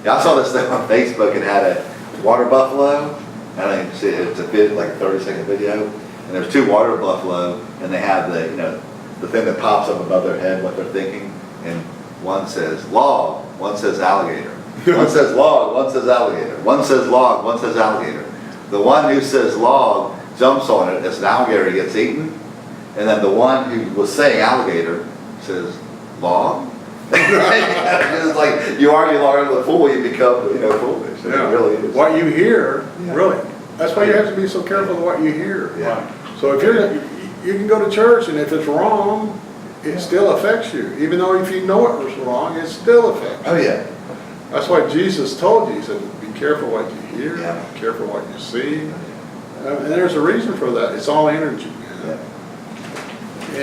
Yeah, I saw this thing on Facebook. It had a water buffalo. I don't even see it. It's a bit like a 30-second video. And there's two water buffalo, and they have the the thing that pops up above their head, what they're thinking. And one says log, one says alligator. One says log, one says alligator. One says log, one says alligator. The one who says log jumps on it as an alligator gets eaten, and then the one who was saying alligator says log. It's like you argue longer with a fool, you become foolish. Yeah. It really is. What you hear, Yeah. really. That's why you have to be so careful of what you hear. Yeah. So if you can go to church, and if it's wrong, it still affects you. Even though if you know it was wrong, it still affects you. Oh yeah. That's why Jesus told you, he said, be careful what you hear, Yeah. be careful what you see. And there's a reason for that. It's all energy. Yeah.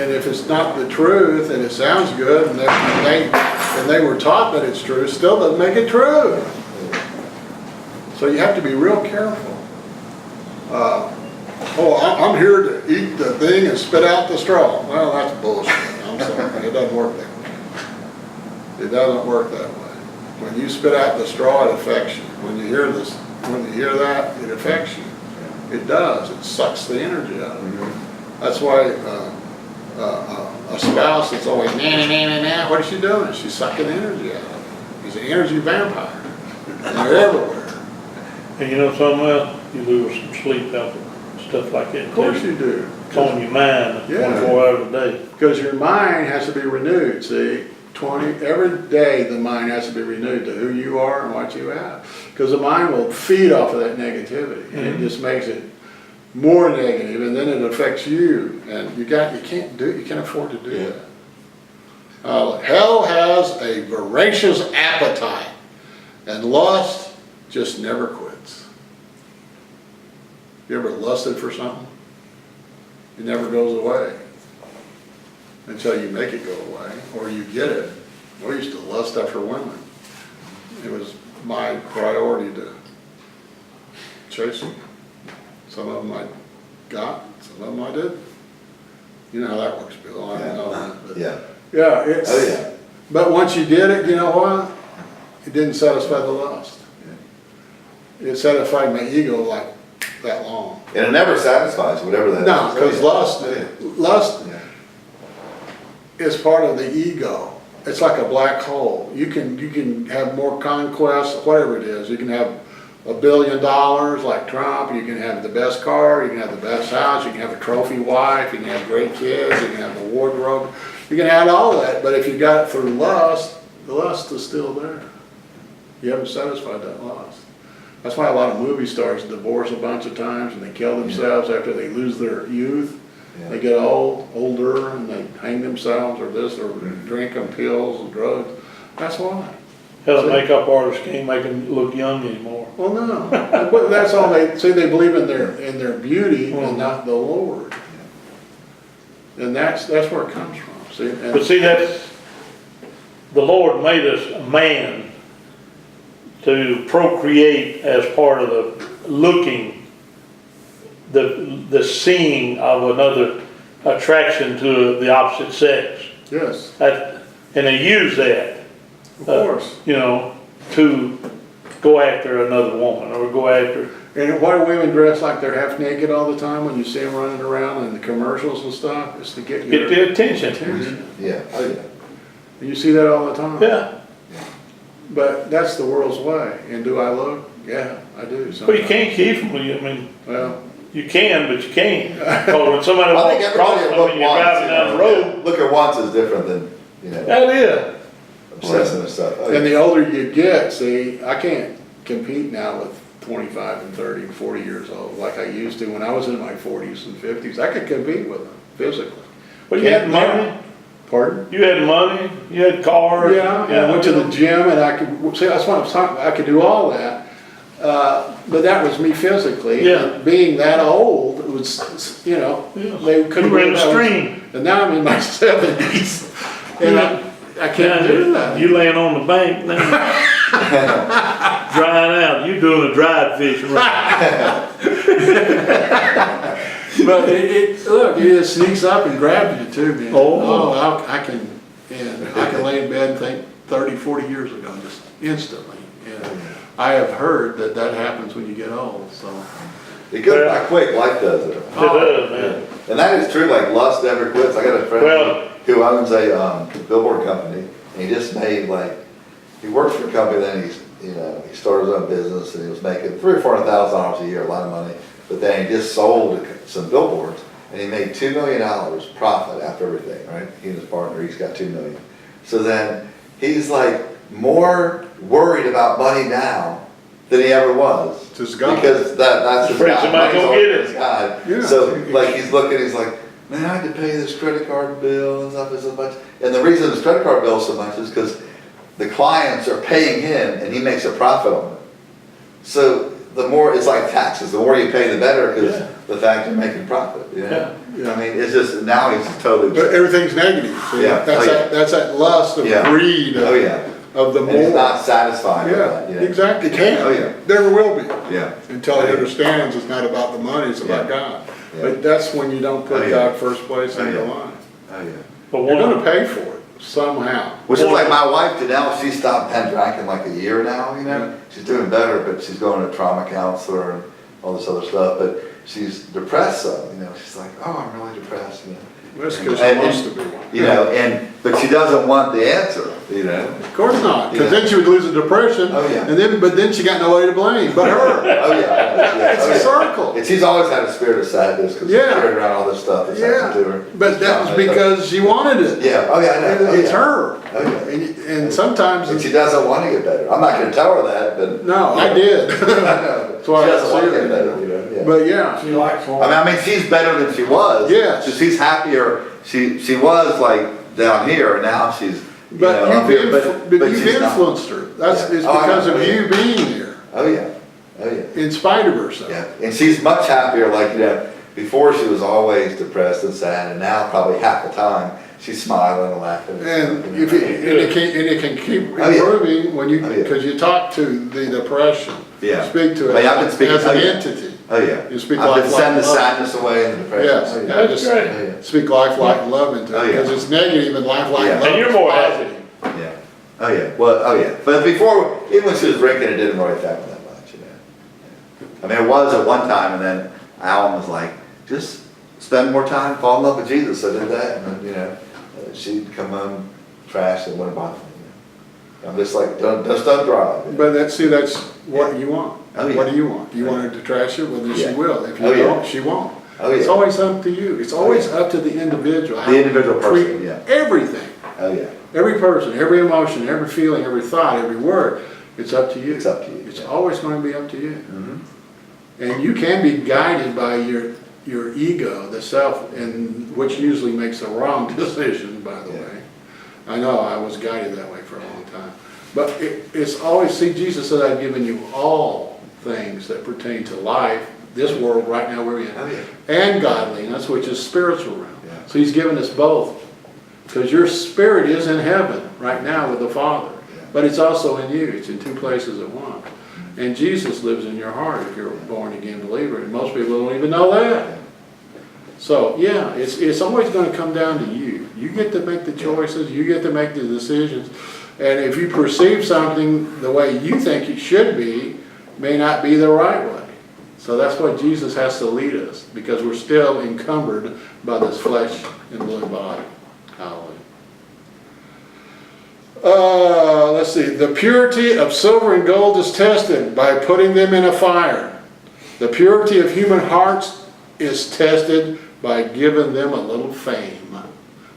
And if it's not the truth and it sounds good and they were taught that it's true, it still doesn't make it true. So you have to be real careful. I'm here to eat the thing and spit out the straw. Well, that's bullshit. I'm sorry. It doesn't work that way. It doesn't work that way. When you spit out the straw, it affects you. When you hear that, it affects you. It does. It sucks the energy out of you. That's why a spouse that's always nah, what is she doing? She's sucking the energy out of you. He's an energy vampire. And they're everywhere. And you know something else? You lose some sleep out of stuff like that. Of course you do. It's on your mind Yeah. 24 hours a day. Because your mind has to be renewed, see? Every day the mind has to be renewed to who you are and what you have. Because the mind will feed off of that negativity, and it just makes it more negative, and then it affects you. And you can't afford to do that. Hell has a voracious appetite, and lust just never quits. You ever lusted for something? It never goes away until you make it go away, or you get it. We used to lust after women. It was my priority to chase them. Some of them I got, some of them I didn't. You know how that works, Bill. I don't know that. But Yeah. yeah, it's, Oh yeah. but once you did it, you know what? it didn't satisfy the lust. It satisfied my ego like that long. And it never satisfies, whatever that is. No, because Yeah. lust Yeah. is part of the ego. It's like a black hole. You can have more conquests, whatever it is. You can have $1 billion like Trump. You can have the best car. You can have the best house. You can have a trophy wife. You can have great kids. You can have a wardrobe. You can have all that. But if you got it through lust, the lust is still there. You haven't satisfied that lust. That's why a lot of movie stars divorce a bunch of times and they kill themselves after they lose their youth. Yeah. They get older, and they hang themselves or this, or drinking pills and drugs. That's why. Hell, the makeup artist can't make them look young anymore. Well, no, but that's all they see. They believe in their beauty and not the Lord, and that's where it comes from. See, But see, that's, the Lord made us man to procreate as part of the looking, the seeing of another attraction to the opposite sex. yes, That, and they use that, of course. you know, to go after another woman or go after. And why do women dress like they're half naked all the time when you see them running around in the commercials and stuff? It's to get your Get the attention. Yeah, oh yeah. You see that all the time. Yeah. But that's the world's way. And do I look? Yeah, I do. Well, you sometimes. can't keep them. I mean, Well, you can, but you can't. Because when somebody I think walks across everybody them look and you're once, driving down the road, look at once is different than, that is. obsessing and stuff. Oh, and yeah. the older you get, see, I can't compete now with 25 and 30 and 40 years old like I used to when I was in my 40s and 50s. I could compete with them physically. But you had Can't money, now. Pardon? you had money, you had cars. Yeah, and I went to the gym and I could, see, that's what I'm talking about. I could do all that. But that was me physically. Yeah. And being that old, it was, you know, Yeah. they couldn't You were believe I was- extreme. And now I'm in my 70s. And I can't do that. You laying on the bank now, drying out. You doing a dried fish right. But look, it just sneaks up and grabs you too, man. Oh. I can lay in bed and think 30, 40 years ago, just instantly. And I have heard that happens when you get old, so. It goes by quick, life does it. It does, man. And that is true, like lust never quits. I got a friend Well- who owns a billboard company, and he just made he works for a company, then he started his own business, and he was making $300,000 or $400,000 a year, a lot of money. But then he just sold some billboards, and he made $2 million profit after everything, right? He and his partner, he's got $2 million. So then he's more worried about money now than he ever was. Just God. Because that's his Afraid God. somebody Money's gonna all get it. his God. Yeah. So he's looking, he's like, man, I had to pay this credit card bill and stuff so much. And the reason his credit card bill is so much is because the clients are paying him and he makes a profit on it. So the more, it's like taxes, the more you pay the better because Yeah. the fact you're making profit, you know? Yeah. I mean, it's just, now he's totally. But everything's negative. See? Yeah. That's Oh, yeah. that's that lust of Yeah. greed Oh, yeah. of the And he's more. not satisfied with Yeah, that, you know? exactly. Can't. Oh, yeah. Never will be. Yeah. Until he understands it's not about the money, it's about Yeah. God. Yeah. But that's when you don't put Oh, yeah. God first place in Oh, your yeah. life. Oh, yeah. But You're one, gonna pay for it somehow. Which is like my wife, Janelle, she stopped drinking a year now, you know? Yeah. She's doing better, but she's going to trauma counselor and all this other stuff, but she's depressed some, you know? She's like, oh, I'm really depressed, you know? That's because And- she wants to be one. You know, but she doesn't want the answer, you know? Of course not, because Yeah. then she would lose a depression. Oh, yeah. But then she got nobody to blame but her. Oh, yeah. It's Oh, a yeah. circle. And she's always had a spirit of sadness because she's Yeah. carried around all this stuff that's Yeah, happened to her. but that was because she wanted it. Yeah, oh, yeah, I know. Oh, It's yeah. her. Oh, yeah. And sometimes, And she doesn't want to get better. I'm not gonna tell her that, but. no, I did. I know. She why I doesn't want to see get it. better, you know? Yeah. But yeah, She likes one. I mean, she's better than she was. Yes. So she's happier. She was down here, and now she's, but up here, you've she's not. influenced her. That's, Yeah. it's Oh, I because know. of Oh, you yeah. being there, Oh, yeah. Oh, yeah. in spite of herself. Yeah. And she's much happier, before she was always depressed and sad, and now probably half the time she's smiling and laughing. And you know. it can keep Oh, yeah. improving when you, Oh, yeah. because you talk to the depression. Yeah. Speak to it But I've been speaking- as an oh, yeah. entity. Oh, yeah. You speak I've been like sending the love. sadness away and the depression. Yes, Oh, yeah. I just That's right. Oh, yeah. speak life, light, and love into Oh, it, yeah. because it's negative and life, light, Yeah. and love And you're is more positive. Yeah. Oh, yeah, well, oh, yeah, but before, even when she was drinking, it didn't really affect me that much, you know. I mean, it was at one time, and then Alan was like, just spend more time, fall in love with Jesus, so I did that, and then, you know, she'd come home, trash, and wouldn't bother me, you know. I'm just like, just don't drive. But that's what you want. Oh, yeah. What do you want? You want her to trash it? Well, then she Yeah. will. If you Oh, yeah. don't, she won't. Oh, yeah. It's always up to you. It's always up to the individual. how The individual you treat person, yeah. everything. Oh, yeah, Every person, every emotion, every feeling, every thought, every word, it's up to you. It's up to you, It's yeah. always going to be up to you. mhm, And you can be guided by your ego, the self, and which usually makes the wrong decision, by the Yeah. way. I know I was guided that way for a long time. But it's always, see, Jesus said, I've given you all things that pertain to life, this world right now we're in, Oh, yeah. and godliness, which is spiritual realm. Yeah. So he's given us both. Because your spirit is in heaven right now with the Father. Yeah. But it's also in you. It's in two places at once. And Jesus lives in your heart if you're a born again believer. And most people don't even know that. So yeah, it's always going to come down to you. You get to make the choices. You get to make the decisions. And if you perceive something the way you think it should be, may not be the right way. So that's why Jesus has to lead us, because we're still encumbered by this flesh and blood body. Hallelujah. Let's see. The purity of silver and gold is tested by putting them in a fire. The purity of human hearts is tested by giving them a little fame.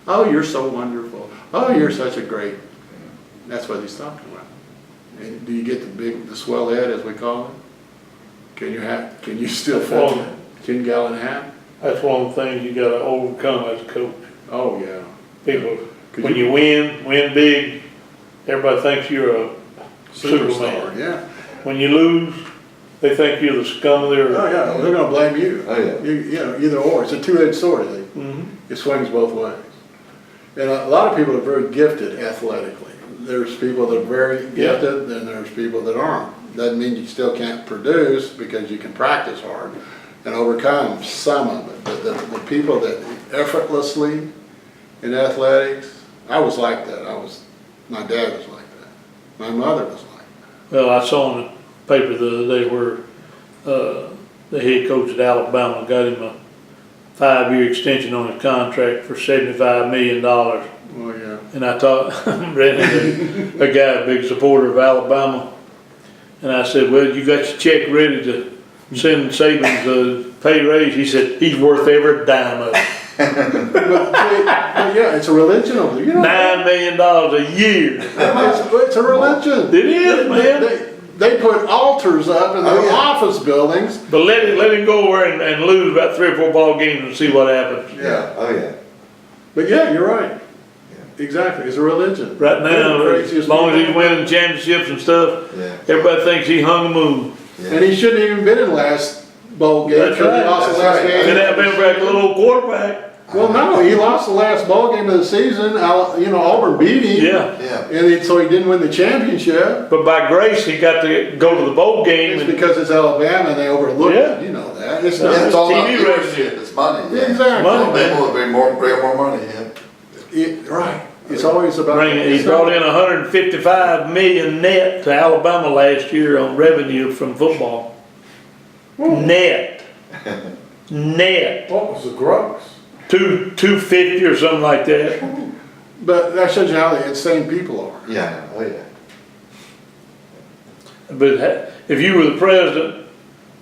Oh, you're so wonderful. Oh, you're such a great. That's what he's talking about. And do you get the swell head, as we call it? Can you still fill a 10-gallon hat? That's one of the things you gotta overcome as a coach. Oh, yeah. People, when you win big, everybody thinks you're a Superman. Yeah. When you lose, they think you're the scum of their. Oh, yeah. They're going to blame you. Oh, yeah. You know, either or. It's a two-edged sword. It swings both ways. And a lot of people are very gifted athletically. There's people that are very gifted, and there's people that aren't. Doesn't mean you still can't produce, because you can practice hard and overcome some of it. But the people that effortlessly in athletics, I was like that. My dad was like that. My mother was like that. Well, I saw in the paper the other day where the head coach at Alabama got him a 5-year extension on his contract for $75 million. Oh, yeah. And I ran into a guy, a big supporter of Alabama, and I said, well, you got your check ready to send Saban's a pay raise? He said, he's worth every dime of it. but yeah, it's a religion over there. You know, $9 million a year. it's a religion. It is, man. They put altars up in their office buildings. But let him go over and lose about 3 or 4 ball games and see what happens. Yeah, oh, yeah. But yeah, you're right. Exactly, it's a religion. Right now, as long as he's winning championships and stuff, everybody thinks he hung a moon. Yeah. And he shouldn't even been in last bowl game. That's right. He lost the last game. Could have been like a little quarterback. Well, no, he lost the last ball game of the season. Auburn beat him. Yeah. And so he didn't win the championship. But by grace, he got to go to the bowl game. It's because it's Alabama and they overlooked it. You know that. It's not. It's all about TV viewership, it's money. Yeah. Exactly. Money, man. People would bring more money in. Right. It's always about. He brought in $155 million net to Alabama last year on revenue from football. Net. What was the gross? 250 or something like that. But that shows you how the insane people are. Yeah, oh, yeah. But if you were the president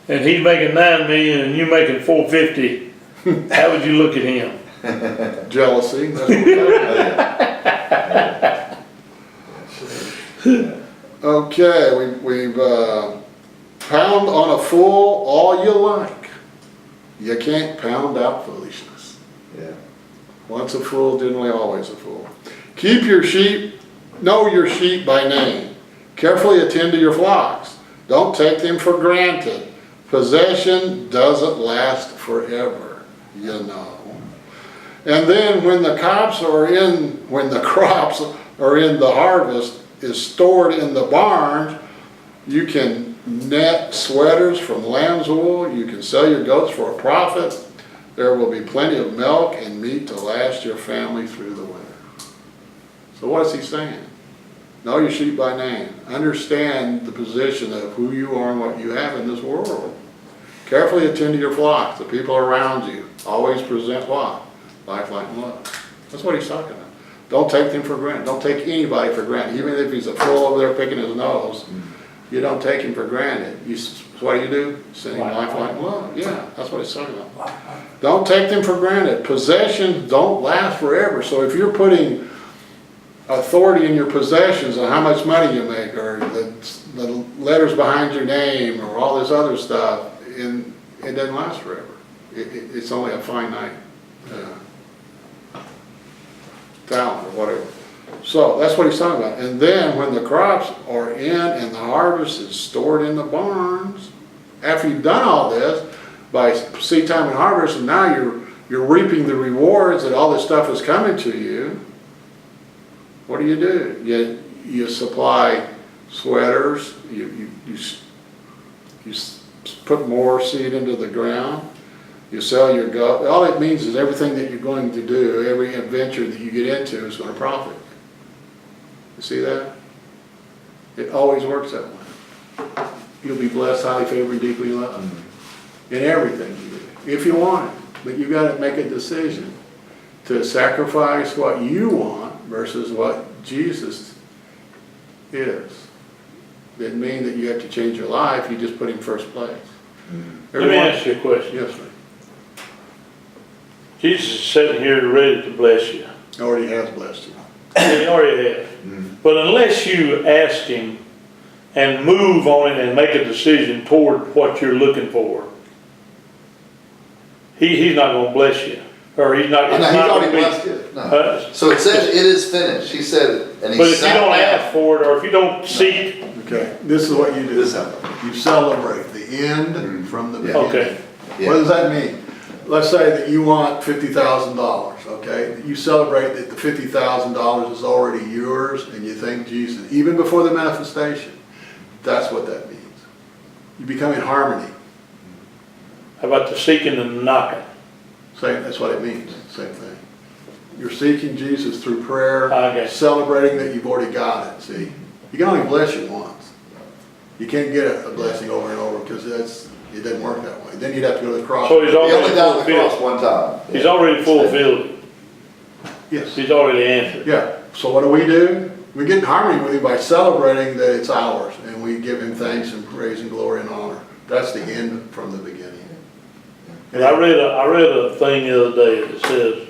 and he's making $9 million and you're making $450, how would you look at him? Jealousy. That's what okay, we've pound on a fool all you like. You can't pound out foolishness. Yeah. Once a fool, generally always a fool. Keep your sheep, know your sheep by name. Carefully attend to your flocks. Don't take them for granted. Possession doesn't last forever, you know. And then when the crops are in the harvest is stored in the barns, you can net sweaters from lamb's wool. You can sell your goats for a profit. There will be plenty of milk and meat to last your family through the winter. So what is he saying? Know your sheep by name. Understand the position of who you are and what you have in this world. Carefully attend to your flock, the people around you. Always present what? Life, light, and love. That's what he's talking about. Don't take them for granted. Don't take anybody for granted. Even if he's a fool over there picking his nose, you don't take him for granted. What do you do? Send him life, light, and love. Yeah, that's what he's talking about. Don't take them for granted. Possessions don't last forever. So if you're putting authority in your possessions on how much money you make, or the letters behind your name, or all this other stuff, and it doesn't last forever. It's only a finite talent or whatever. So that's what he's talking about. And then when the crops are in and the harvest is stored in the barns, after you've done all this by seed time and harvest, and now you're reaping the rewards that all this stuff is coming to you, what do? You supply sweaters, you put more seed into the ground, you sell your goat. All it means is everything that you're going to do, every adventure that you get into is going to profit. You see that? It always works that way. You'll be blessed, highly favored, deeply loved in everything you do, if you want it. But you got to make a decision to sacrifice what you want versus what Jesus is. Didn't mean that you have to change your life, you just put him first place. Let me ask you a question. Yes, sir. Jesus is sitting here ready to bless you. He already has blessed you. He already has. But unless you ask him and move on it and make a decision toward what you're looking for, he's not going to bless you. Or he's not. No, It's he's not already gonna blessed you. No. Uh, So it says it is finished. He said it, and he But if you sat don't down. ask for it, or if you don't seek, Okay, this is what you do. This happened. You celebrate the end from the Yeah. beginning. okay. Yeah. What does that mean? Let's say that you want $50,000, okay? You celebrate that the $50,000 is already yours and you thank Jesus, even before the manifestation. That's what that means. You become in harmony. How about the seeking and the knocking? That's what it means, same thing. You're seeking Jesus through prayer, Okay. celebrating that you've already got it, see? You can only bless you once. You can't get a blessing over and over because it doesn't work that way. Then you'd have to go to the cross. So he's He only already died on the cross fulfilled. one time. He's already fulfilled it. Yes. He's already answered. Yeah, so what do? We get in harmony with him by celebrating that it's ours, and we give him thanks and praise and glory and honor. That's the end from the beginning. And I read a thing the other day that says,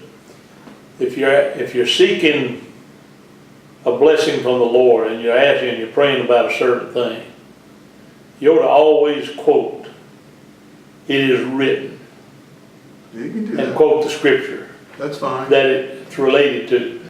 if you're seeking a blessing from the Lord and you're asking and you're praying about a certain thing, you ought to always quote, "It is written," You can do and that. quote the scripture That's fine. that it's related to.